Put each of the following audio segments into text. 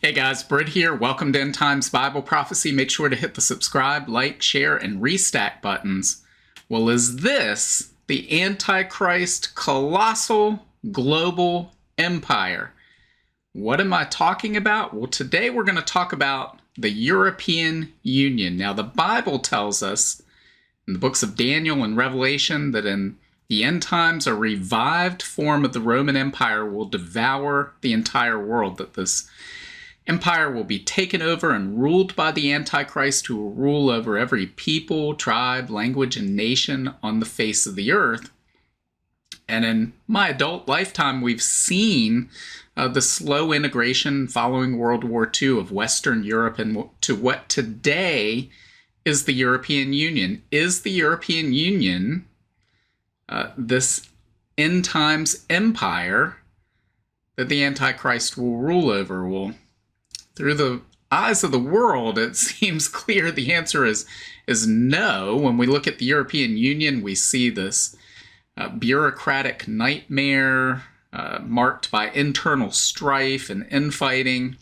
Hey guys, Britt here. Welcome to End Times Bible Prophecy. Make sure to hit the subscribe, like, share, and restack buttons. Well, is this the Antichrist colossal global empire? What am I talking about? Well, today we're going to talk about the European Union. Now, the Bible tells us in the books of Daniel and Revelation that in the end times, a revived form of the Roman Empire will devour the entire world, that this empire will be taken over and ruled by the Antichrist, who will rule over every people, tribe, language, and nation on the face of the earth. And in my adult lifetime, we've seen the slow integration following World War II of Western Europe into what today is the European Union. Is the European Union this end times empire that the Antichrist will rule over? Well, through the eyes of the world, it seems clear the answer is no. When we look at the European Union, we see this bureaucratic nightmare marked by internal strife and infighting.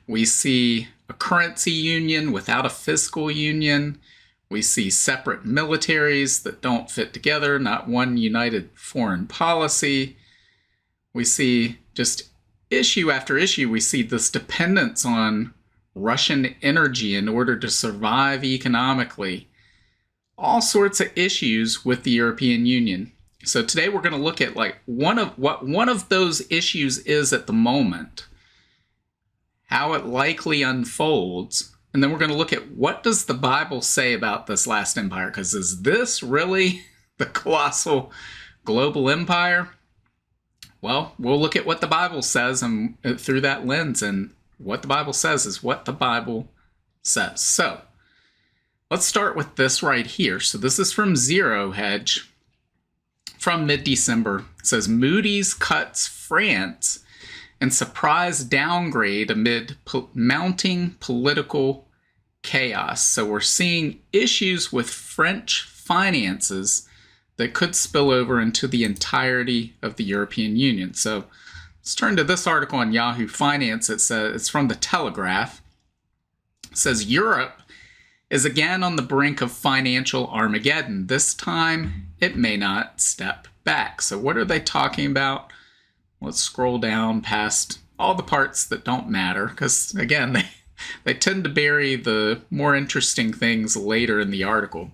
We see a currency union without a fiscal union. We see separate militaries that don't fit together, not one united foreign policy. We see just issue after issue, we see this dependence on Russian energy in order to survive economically. All sorts of issues with the European Union. So today we're going to look at one of those issues is at the moment, how it likely unfolds, and then we're going to look at what does the Bible say about this last empire, because is this really the colossal global empire? Well, we'll look at what the Bible says and through that lens, and what the Bible says is what the Bible says. So let's start with this right here. So this is from Zero Hedge from mid-December. It says Moody's cuts France and surprise downgrade amid mounting political chaos. So we're seeing issues with French finances that could spill over into the entirety of the European Union. So let's turn to this article on Yahoo Finance. It's from the Telegraph. It says Europe is again on the brink of financial Armageddon. This time, it may not step back. So what are they talking about? Let's scroll down past all the parts that don't matter, because again, they tend to bury the more interesting things later in the article.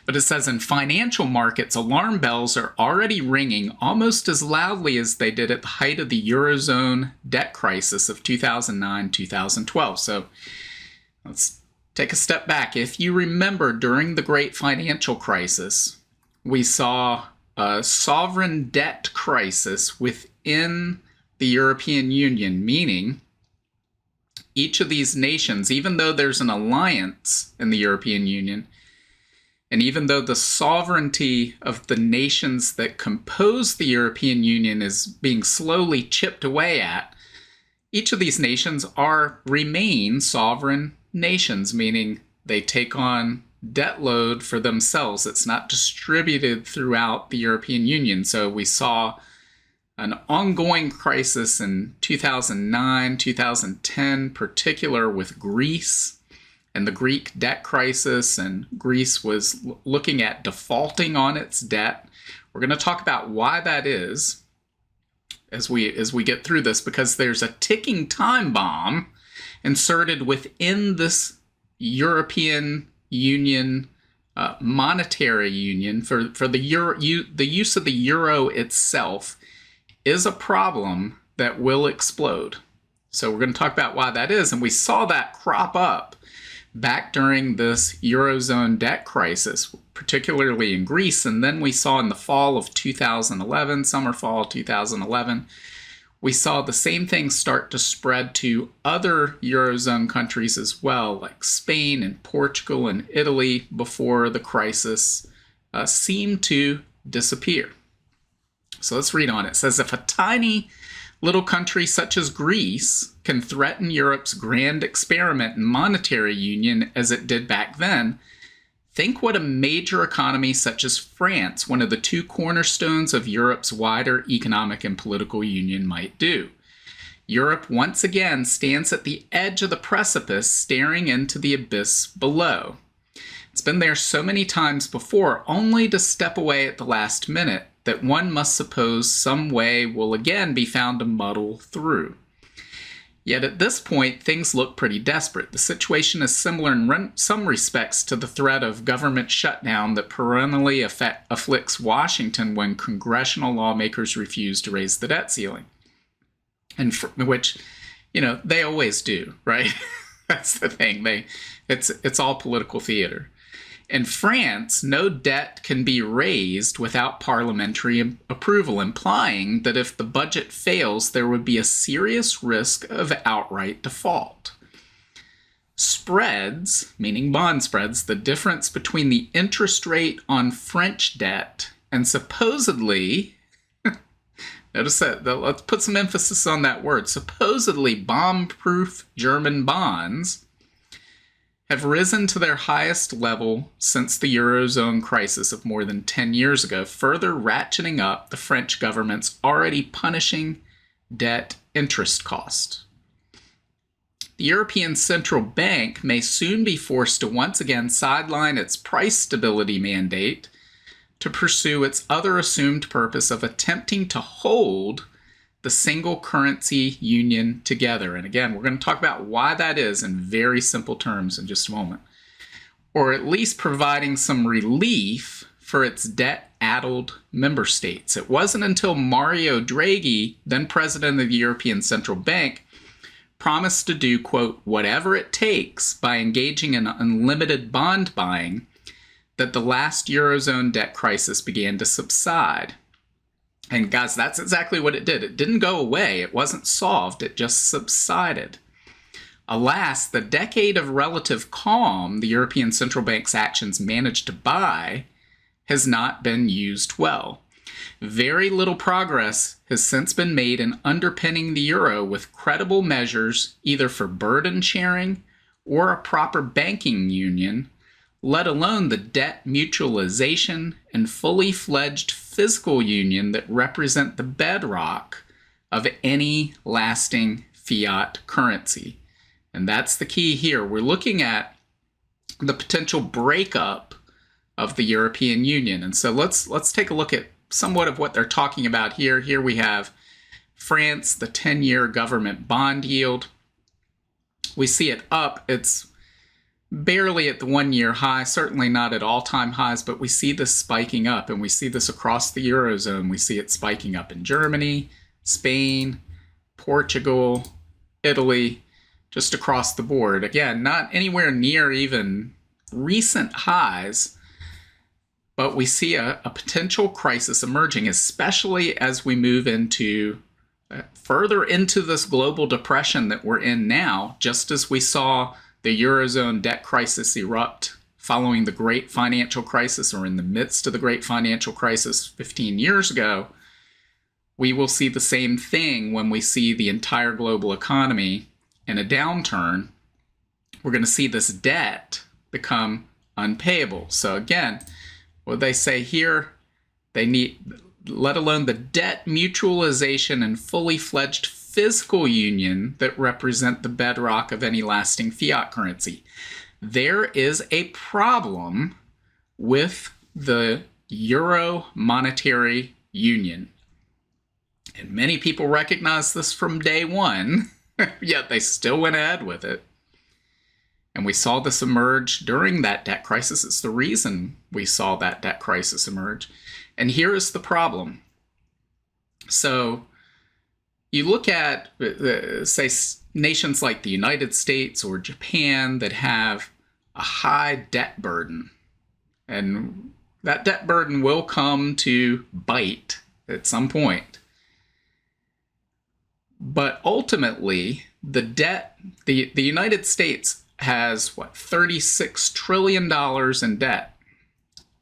But it says in financial markets, alarm bells are already ringing almost as loudly as they did at the height of the Eurozone debt crisis of 2009-2012. So let's take a step back. If you remember, during the great financial crisis, we saw a sovereign debt crisis within the European Union, meaning each of these nations, even though there's an alliance in the European Union, and even though the sovereignty of the nations that compose the European Union is being slowly chipped away at, each of these nations remain sovereign nations, meaning they take on debt load for themselves. It's not distributed throughout the European Union. So we saw an ongoing crisis in 2009, 2010, particular with Greece and the Greek debt crisis, and Greece was looking at defaulting on its debt. We're going to talk about why that is as we get through this, because there's a ticking time bomb inserted within this European Union monetary union for the euro. The use of the euro itself is a problem that will explode. So we're going to talk about why that is, and we saw that crop up back during this Eurozone debt crisis, particularly in Greece. And then we saw in the fall of 2011, summer, fall 2011, we saw the same thing start to spread to other Eurozone countries as well, like Spain and Portugal and Italy, before the crisis seemed to disappear. So let's read on. It says, if a tiny little country such as Greece can threaten Europe's grand experiment in monetary union as it did back then, think what a major economy such as France, one of the two cornerstones of Europe's wider economic and political union, might do. Europe once again stands at the edge of the precipice, staring into the abyss below. It's been there so many times before, only to step away at the last minute, that one must suppose some way will again be found to muddle through. Yet at this point, things look pretty desperate. The situation is similar in some respects to the threat of government shutdown that perennially afflicts Washington when congressional lawmakers refuse to raise the debt ceiling. And which, they always do, right? That's the thing. It's all political theater. In France, no debt can be raised without parliamentary approval, implying that if the budget fails, there would be a serious risk of outright default. Spreads, meaning bond spreads, the difference between the interest rate on French debt and supposedly, notice that, let's put some emphasis on that word, supposedly bomb-proof German bonds, have risen to their highest level since the Eurozone crisis of more than 10 years ago, further ratcheting up the French government's already punishing debt interest cost. The European Central Bank may soon be forced to once again sideline its price stability mandate to pursue its other assumed purpose of attempting to hold the single currency union together. And again, we're going to talk about why that is in very simple terms in just a moment. Or at least providing some relief for its debt-addled member states. It wasn't until Mario Draghi, then president of the European Central Bank, promised to do, quote, whatever it takes by engaging in unlimited bond buying that the last Eurozone debt crisis began to subside. And guys, that's exactly what it did. It didn't go away. It wasn't solved. It just subsided. Alas, the decade of relative calm the European Central Bank's actions managed to buy has not been used well. Very little progress has since been made in underpinning the euro with credible measures either for burden sharing or a proper banking union, let alone the debt mutualization and fully fledged fiscal union that represent the bedrock of any lasting fiat currency. And that's the key here. We're looking at the potential breakup of the European Union. And so let's take a look at somewhat of what they're talking about here. Here we have France, the 10-year government bond yield. We see it up. It's barely at the one-year high, certainly not at all-time highs, but we see this spiking up, and we see this across the Eurozone. We see it spiking up in Germany, Spain, Portugal, Italy, just across the board. Again, not anywhere near even recent highs, but we see a potential crisis emerging, especially as we move into further into this global depression that we're in now, just as we saw the Eurozone debt crisis erupt following the great financial crisis, or in the midst of the great financial crisis 15 years ago. We will see the same thing when we see the entire global economy in a downturn. We're going to see this debt become unpayable. So again, what they say here, they need, let alone the debt mutualization and fully fledged fiscal union that represent the bedrock of any lasting fiat currency. There is a problem with the Euro monetary union. And many people recognize this from day one, yet they still went ahead with it. And we saw this emerge during that debt crisis. It's the reason we saw that debt crisis emerge. And here is the problem. So you look at, say, nations like the United States or Japan that have a high debt burden. And that debt burden will come to bite at some point. But ultimately, the United States has, $36 trillion in debt.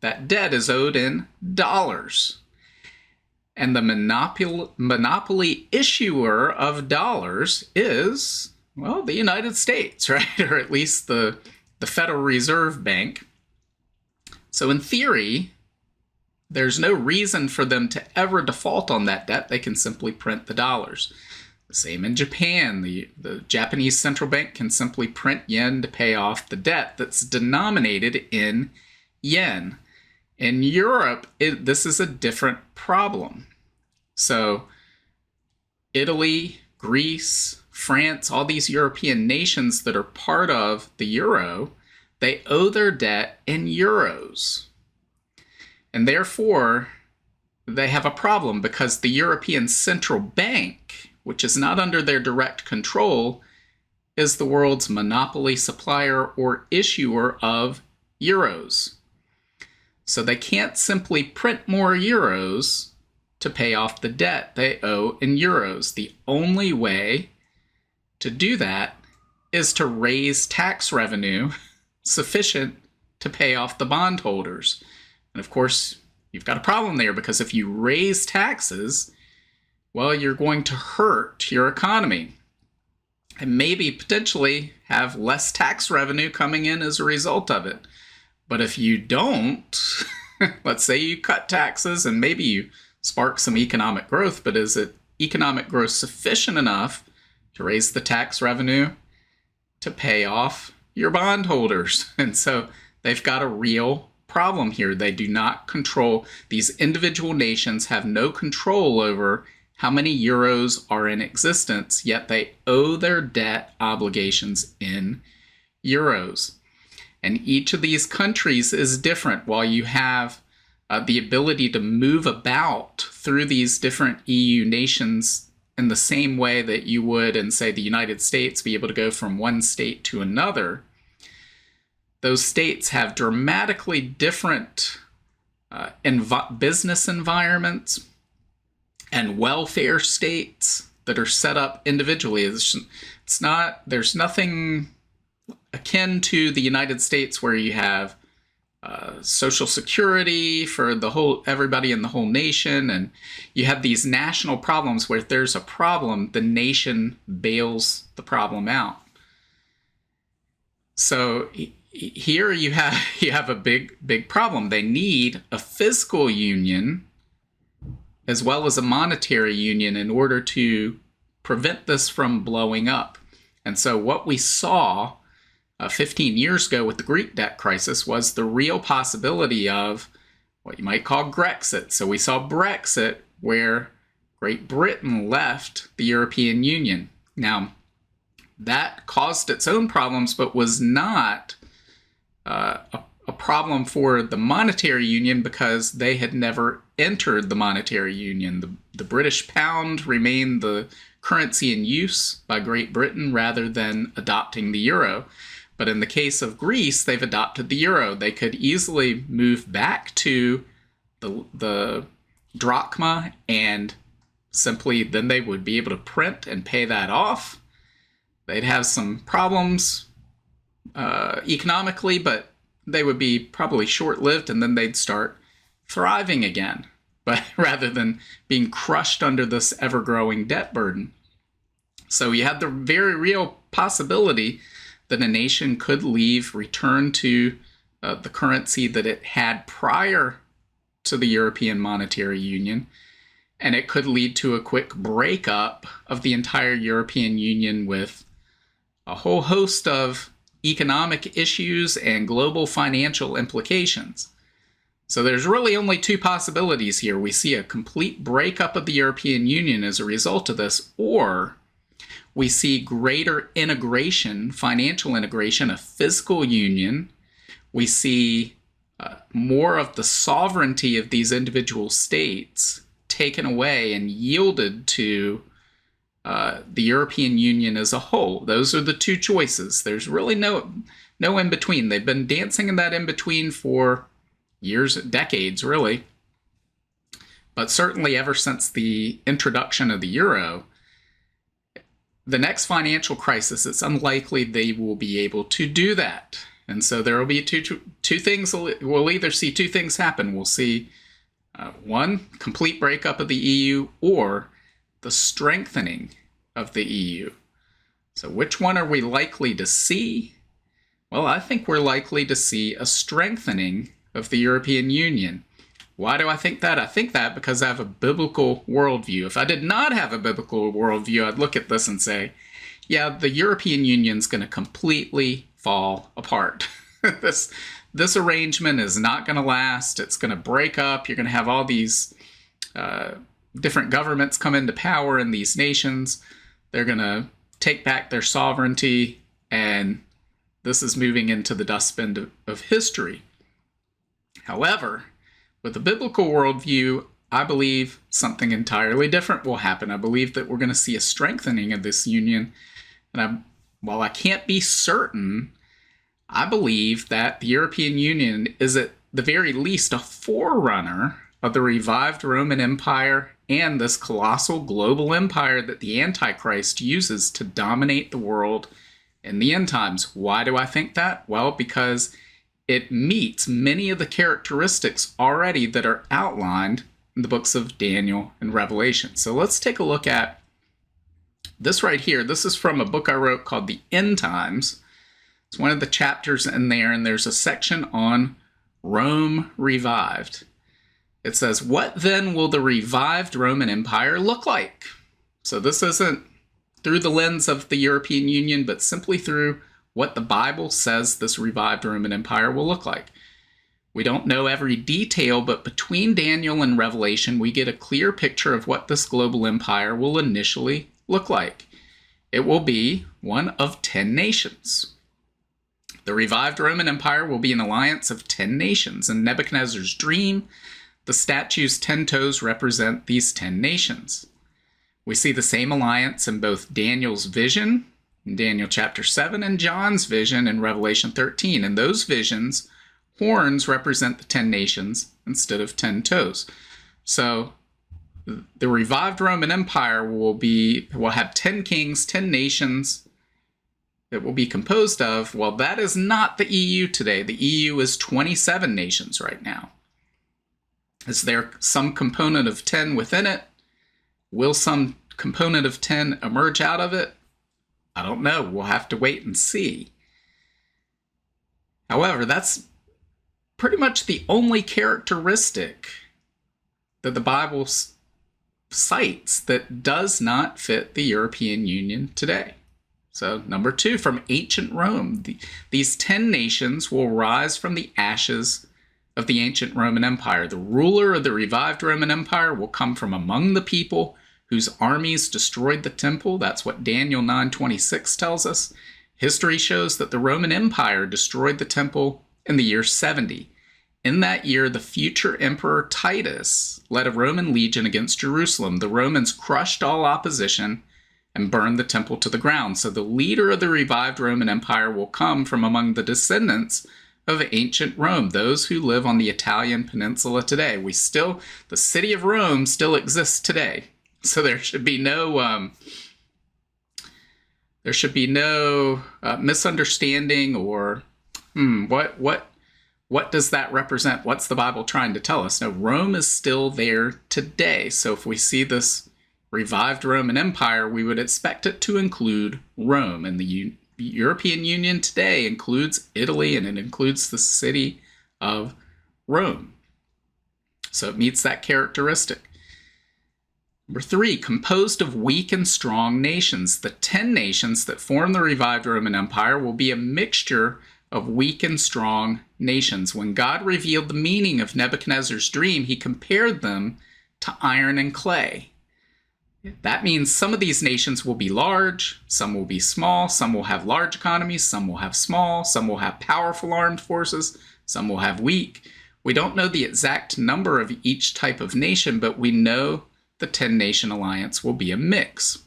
That debt is owed in dollars. And the monopoly issuer of dollars is, well, the United States, right? Or at least the Federal Reserve Bank. So in theory, there's no reason for them to ever default on that debt. They can simply print the dollars. Same in Japan. The Japanese central bank can simply print yen to pay off the debt that's denominated in yen. In Europe, this is a different problem. So Italy, Greece, France, all these European nations that are part of the euro, they owe their debt in euros. And therefore, they have a problem because the European Central Bank, which is not under their direct control, is the world's monopoly supplier or issuer of euros. So they can't simply print more euros to pay off the debt they owe in euros. The only way to do that is to raise tax revenue sufficient to pay off the bondholders. And of course, you've got a problem there, because if you raise taxes, well, you're going to hurt your economy and maybe potentially have less tax revenue coming in as a result of it. But if you don't, let's say you cut taxes and maybe you spark some economic growth, but is it economic growth sufficient enough to raise the tax revenue to pay off your bondholders? And so they've got a real problem here. They do not control, these individual nations have no control over how many euros are in existence, yet they owe their debt obligations in euros. And each of these countries is different. While you have the ability to move about through these different EU nations in the same way that you would in, say, the United States, be able to go from one state to another, those states have dramatically different business environments and welfare states that are set up individually. There's nothing akin to the United States where you have Social Security for everybody in the whole nation, and you have these national problems where if there's a problem, the nation bails the problem out. So here you have a big problem. They need a fiscal union as well as a monetary union in order to prevent this from blowing up. And so what we saw 15 years ago with the Greek debt crisis was the real possibility of what you might call Grexit. So we saw Brexit, where Great Britain left the European Union. Now, that caused its own problems, but was not a problem for the monetary union because they had never entered the monetary union. The British pound remained the currency in use by Great Britain rather than adopting the euro. But in the case of Greece, they've adopted the euro. They could easily move back to the drachma, and simply then they would be able to print and pay that off. They'd have some problems economically, but they would be probably short-lived, and then they'd start thriving again, but rather than being crushed under this ever-growing debt burden. So you had the very real possibility that a nation could return to the currency that it had prior to the European Monetary Union, and it could lead to a quick breakup of the entire European Union with a whole host of economic issues and global financial implications. So there's really only two possibilities here. We see a complete breakup of the European Union as a result of this, or we see greater integration, financial integration, a fiscal union. We see more of the sovereignty of these individual states taken away and yielded to the European Union as a whole. Those are the two choices. There's really no in-between. They've been dancing in that in-between for years, decades, really. But certainly ever since the introduction of the euro, the next financial crisis, it's unlikely they will be able to do that. And so there will be two things. We'll either see two things happen. We'll see one, complete breakup of the EU, or the strengthening of the EU. So which one are we likely to see? Well, I think we're likely to see a strengthening of the European Union. Why do I think that? I think that because I have a biblical worldview. If I did not have a biblical worldview, I'd look at this and say, yeah, the European Union's going to completely fall apart. This arrangement is not going to last. It's going to break up. You're going to have all these different governments come into power in these nations. They're going to take back their sovereignty, and this is moving into the dustbin of history. However, with a biblical worldview, I believe something entirely different will happen. I believe that we're going to see a strengthening of this union. And while I can't be certain, I believe that the European Union is at the very least a forerunner of the revived Roman Empire and this colossal global empire that the Antichrist uses to dominate the world in the end times. Why do I think that? Well, because it meets many of the characteristics already that are outlined in the books of Daniel and Revelation. So let's take a look at this right here. This is from a book I wrote called The End Times. It's one of the chapters in there, and there's a section on Rome revived. It says, what then will the revived Roman Empire look like? So this isn't through the lens of the European Union, but simply through what the Bible says this revived Roman Empire will look like. We don't know every detail, but between Daniel and Revelation, we get a clear picture of what this global empire will initially look like. It will be one of 10 nations. The revived Roman Empire will be an alliance of 10 nations. In Nebuchadnezzar's dream, the statue's 10 toes represent these 10 nations. We see the same alliance in both Daniel's vision in Daniel chapter 7 and John's vision in Revelation 13. In those visions, horns represent the 10 nations instead of 10 toes. So the revived Roman Empire will have 10 kings, 10 nations that will be composed of. Well, that is not the EU today. The EU is 27 nations right now. Is there some component of 10 within it? Will some component of 10 emerge out of it? I don't know. We'll have to wait and see. However, that's pretty much the only characteristic that the Bible cites that does not fit the European Union today. So, number 2, from ancient Rome, these 10 nations will rise from the ashes of the ancient Roman Empire. The ruler of the revived Roman Empire will come from among the people whose armies destroyed the temple. That's what Daniel 9:26 tells us. History shows that the Roman Empire destroyed the temple in the year 70. In that year, the future Emperor Titus led a Roman legion against Jerusalem. The Romans crushed all opposition and burned the temple to the ground. So the leader of the revived Roman Empire will come from among the descendants of ancient Rome, those who live on the Italian peninsula today. The city of Rome still exists today. So there should be no misunderstanding or what does that represent? What's the Bible trying to tell us? No, Rome is still there today. So if we see this revived Roman Empire, we would expect it to include Rome. And the European Union today includes Italy, and it includes the city of Rome. So it meets that characteristic. Number 3, composed of weak and strong nations. The 10 nations that form the revived Roman Empire will be a mixture of weak and strong nations. When God revealed the meaning of Nebuchadnezzar's dream, he compared them to iron and clay. That means some of these nations will be large, some will be small, some will have large economies, some will have small, some will have powerful armed forces, some will have weak. We don't know the exact number of each type of nation, but we know the 10-nation alliance will be a mix.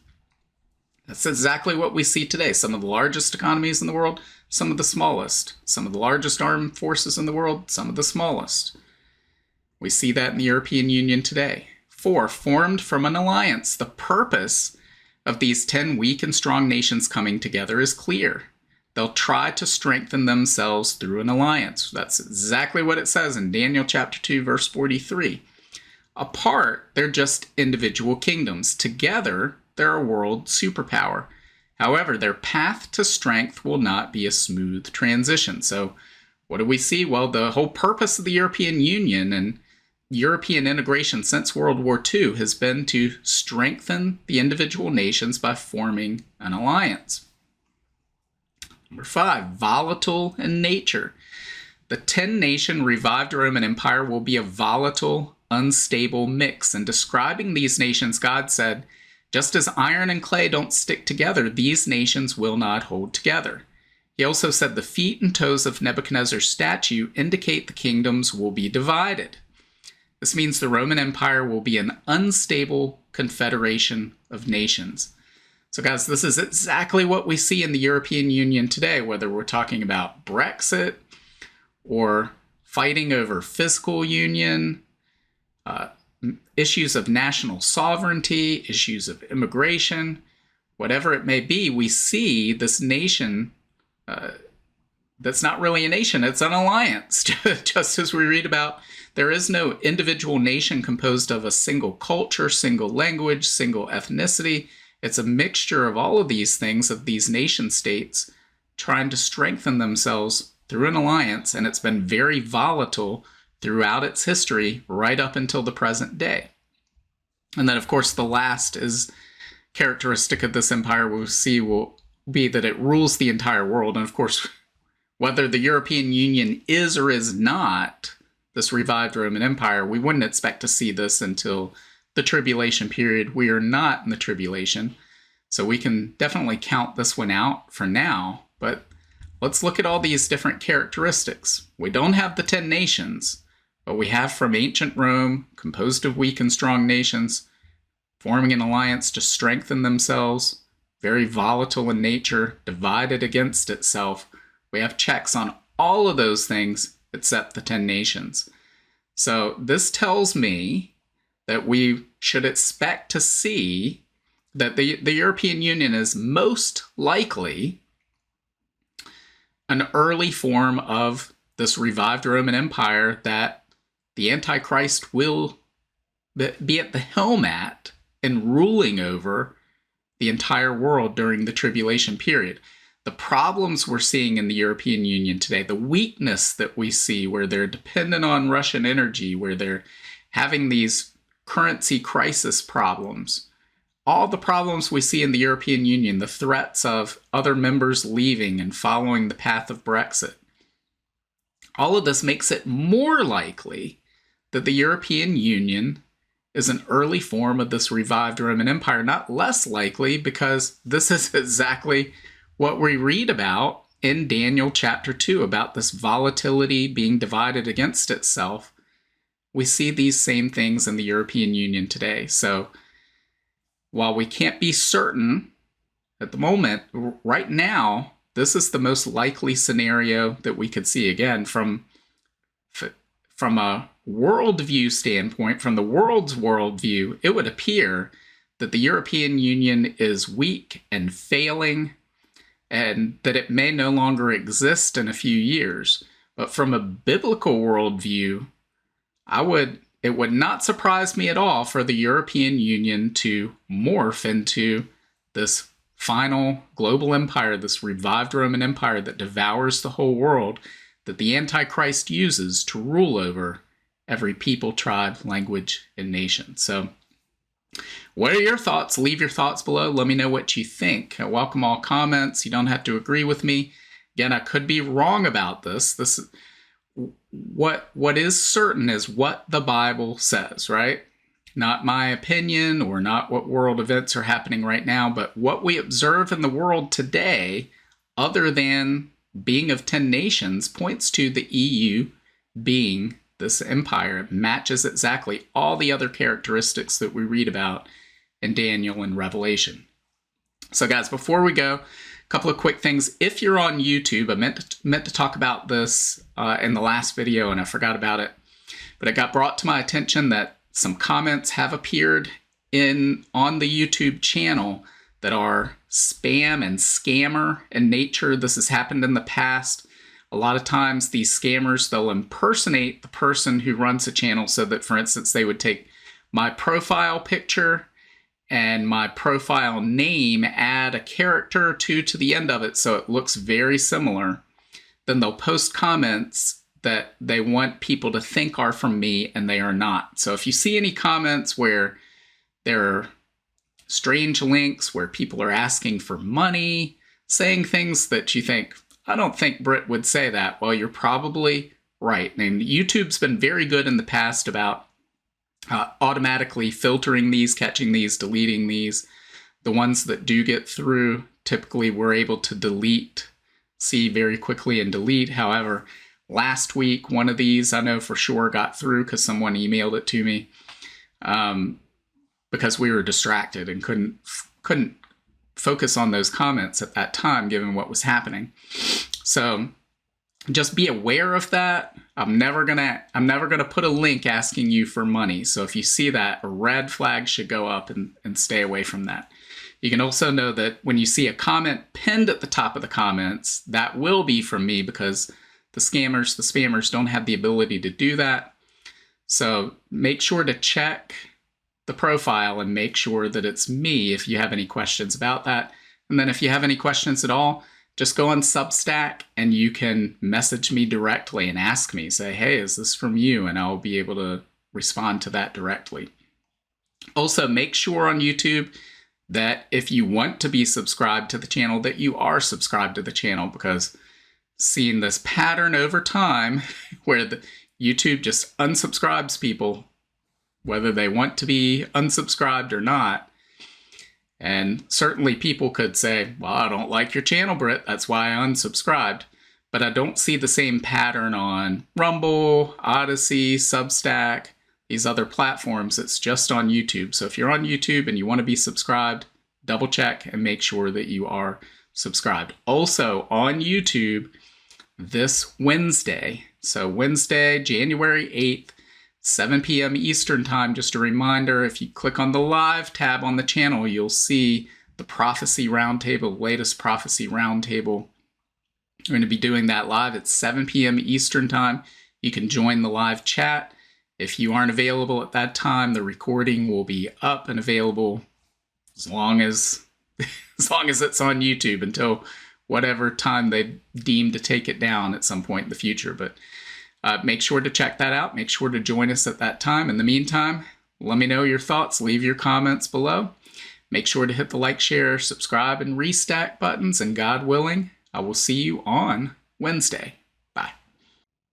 That's exactly what we see today. Some of the largest economies in the world, some of the smallest. Some of the largest armed forces in the world, some of the smallest. We see that in the European Union today. 4, formed from an alliance. The purpose of these 10 weak and strong nations coming together is clear. They'll try to strengthen themselves through an alliance. That's exactly what it says in Daniel chapter 2, verse 43. Apart, they're just individual kingdoms. Together, they're a world superpower. However, their path to strength will not be a smooth transition. So what do we see? Well, the whole purpose of the European Union and European integration since World War II has been to strengthen the individual nations by forming an alliance. Number 5, volatile in nature. The 10-nation revived Roman Empire will be a volatile, unstable mix. In describing these nations, God said, just as iron and clay don't stick together, these nations will not hold together. He also said the feet and toes of Nebuchadnezzar's statue indicate the kingdoms will be divided. This means the Roman Empire will be an unstable confederation of nations. So guys, this is exactly what we see in the European Union today, whether we're talking about Brexit or fighting over fiscal union, issues of national sovereignty, issues of immigration, whatever it may be, we see this nation that's not really a nation, it's an alliance. Just as we read about, there is no individual nation composed of a single culture, single language, single ethnicity. It's a mixture of all of these things, of these nation states trying to strengthen themselves through an alliance, and it's been very volatile throughout its history right up until the present day. And then, of course, the last is characteristic of this empire we'll see will be that it rules the entire world. And of course, whether the European Union is or is not this revived Roman Empire, we wouldn't expect to see this until the tribulation period. We are not in the tribulation, so we can definitely count this one out for now. But let's look at all these different characteristics. We don't have the 10 nations, but we have from ancient Rome, composed of weak and strong nations, forming an alliance to strengthen themselves, very volatile in nature, divided against itself. We have checks on all of those things except the 10 nations. So this tells me that we should expect to see that the European Union is most likely an early form of this revived Roman Empire that the Antichrist will be at the helm at and ruling over the entire world during the tribulation period. The problems we're seeing in the European Union today, the weakness that we see where they're dependent on Russian energy, where they're having these currency crisis problems, all the problems we see in the European Union, the threats of other members leaving and following the path of Brexit, all of this makes it more likely that the European Union is an early form of this revived Roman Empire, not less likely, because this is exactly what we read about in Daniel chapter 2 about this volatility being divided against itself. We see these same things in the European Union today. So while we can't be certain at the moment, right now, this is the most likely scenario that we could see. Again, from a worldview standpoint, from the world's worldview, it would appear that the European Union is weak and failing, and that it may no longer exist in a few years. But from a biblical worldview, it would not surprise me at all for the European Union to morph into this final global empire, this revived Roman Empire that devours the whole world, that the Antichrist uses to rule over every people, tribe, language, and nation. So what are your thoughts? Leave your thoughts below. Let me know what you think. I welcome all comments. You don't have to agree with me. Again, I could be wrong about this. What is certain is what the Bible says, right? Not my opinion or not what world events are happening right now, but what we observe in the world today, other than being of 10 nations, points to the EU being this empire. It matches exactly all the other characteristics that we read about in Daniel and Revelation. So guys, before we go, a couple of quick things. If you're on YouTube, I meant to talk about this in the last video and I forgot about it, but it got brought to my attention that some comments have appeared on the YouTube channel that are spam and scammer in nature. This has happened in the past. A lot of times these scammers, they'll impersonate the person who runs a channel so that, for instance, they would take my profile picture and my profile name, add a character or two to the end of it so it looks very similar. Then they'll post comments that they want people to think are from me, and they are not. So if you see any comments where there are strange links, where people are asking for money, saying things that you think, I don't think Britt would say that, well, you're probably right. And YouTube's been very good in the past about automatically filtering these, catching these, deleting these. The ones that do get through, typically we're able to see very quickly and delete. However, last week, one of these I know for sure got through because someone emailed it to me because we were distracted and couldn't focus on those comments at that time, given what was happening. So just be aware of that. I'm never gonna put a link asking you for money. So if you see that, a red flag should go up and stay away from that. You can also know that when you see a comment pinned at the top of the comments, that will be from me, because the spammers don't have the ability to do that. So make sure to check the profile and make sure that it's me if you have any questions about that. And then if you have any questions at all, just go on Substack and you can message me directly and ask me, say, hey, is this from you? And I'll be able to respond to that directly. Also, make sure on YouTube that if you want to be subscribed to the channel, that you are subscribed to the channel, because seeing this pattern over time where the YouTube just unsubscribes people, whether they want to be unsubscribed or not. And certainly people could say, well, I don't like your channel, Britt, that's why I unsubscribed. But I don't see the same pattern on Rumble, Odyssey, Substack, these other platforms. It's just on YouTube. So if you're on YouTube and you want to be subscribed, double check and make sure that you are subscribed. Also on YouTube, this Wednesday, so Wednesday, January 8th, 7 p.m. Eastern time, just a reminder, if you click on the live tab on the channel, you'll see the Prophecy Roundtable, latest Prophecy Roundtable. We're going to be doing that live at 7 p.m. Eastern time. You can join the live chat. If you aren't available at that time, the recording will be up and available as long as it's on YouTube until whatever time they deem to take it down at some point in the future. But make sure to check that out. Make sure to join us at that time. In the meantime, let me know your thoughts. Leave your comments below. Make sure to hit the like, share, subscribe, and restack buttons. And God willing, I will see you on Wednesday. Bye.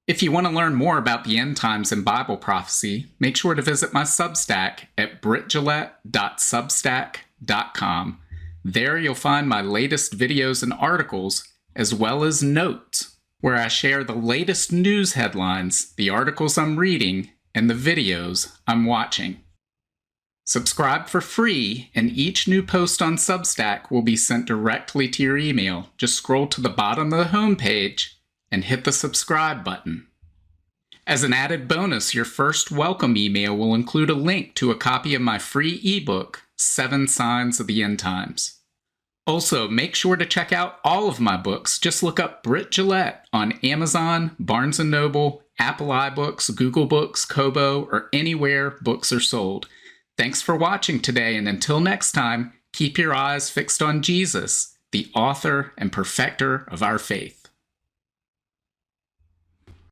If you want to learn more about the end times and Bible prophecy, make sure to visit my Substack at brittgillette.substack.com. There you'll find my latest videos and articles, as well as notes, where I share the latest news headlines, the articles I'm reading, and the videos I'm watching. Subscribe for free, and each new post on Substack will be sent directly to your email. Just scroll to the bottom of the homepage and hit the subscribe button. As an added bonus, your first welcome email will include a link to a copy of my free ebook, 7 Signs of the End Times. Also, make sure to check out all of my books. Just look up Britt Gillette on Amazon, Barnes & Noble, Apple iBooks, Google Books, Kobo, or anywhere books are sold. Thanks for watching today, and until next time, keep your eyes fixed on Jesus, the author and perfecter of our faith.